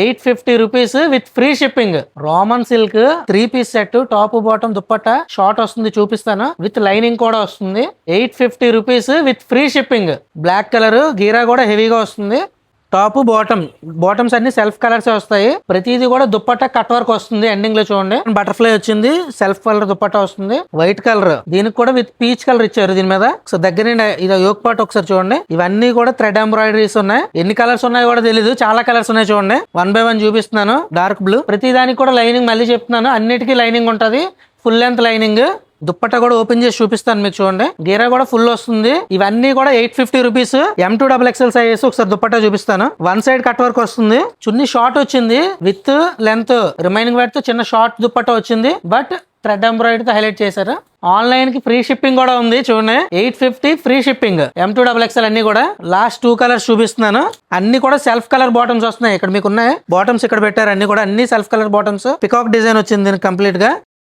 850 rupees with free shipping. Roman silk 3 piece set, top bottom dupatta short వస్తుంది, చూపిస్తాను. With lining కూడా వస్తుంది. 850 rupees with free shipping. Black colour గీరా కూడా హెవీగా వస్తుంది. టాప్ బాటమ్స్ అన్ని సెల్ఫ్ కలర్స్ వస్తాయి. ప్రతిదీ కూడా దుప్పట్టా కట్ వర్క్ వస్తుంది. ఎండింగ్ లో చూడండి బటర్ఫ్లై వచ్చింది, సెల్ఫ్ కలర్ దుప్పట్టా వస్తుంది. వైట్ కలర్, దీనికి కూడా విత్ పీచ్ కలర్ ఇచ్చారు దీని మీద. సో దగ్గర ఇది యోక్ పార్ట్ ఒకసారి చూడండి. ఇవన్నీ కూడా థ్రెడ్ ఎంబ్రాయిడరీస్ ఉన్నాయి. ఎన్ని కలర్స్ ఉన్నాయో కూడా తెలియదు, చాలా కలర్స్ ఉన్నాయి చూడండి. 1 by 1 చూపిస్తున్నాను. Dark blue. ప్రతి దానికి కూడా లైనింగ్ మళ్ళీ చెప్తున్నాను, అన్నిటికీ లైనింగ్ ఉంటది. Full length lining. దుప్పట్టా కూడా ఓపెన్ చేసి చూపిస్తాను మీకు చూడండి. గీరా కూడా ఫుల్ వస్తుంది. ఇవన్నీ కూడా 850 రూపీస్. M2XXL size. ఒకసారి దుప్పట్టా చూపిస్తాను. 1 సైడ్ కట్ వర్క్ వస్తుంది. చున్నీ షార్ట్ వచ్చింది విత్ లెంత్. రిమైనింగ్ వైట్ తో చిన్న షార్ట్ దుప్పట్టా వచ్చింది, బట్ థ్రెడ్ ఎంబ్రాయిడరీ తో హైలైట్ చేశారు. ఆన్లైన్ కి ఫ్రీ షిప్పింగ్ కూడా ఉంది చూడండి. 850 ఫ్రీ షిప్పింగ్. M2XXL అన్ని కూడా. లాస్ట్ 2 కలర్స్ చూపిస్తున్నాను. అన్ని కూడా సెల్ఫ్ కలర్ బాటమ్స్ వస్తున్నాయి. ఇక్కడ మీకు ఉన్నాయి బాటమ్స్, ఇక్కడ పెట్టారు. అన్ని కూడా అన్ని self colour bottoms. Peacock design వచ్చింది కంప్లీట్ గా.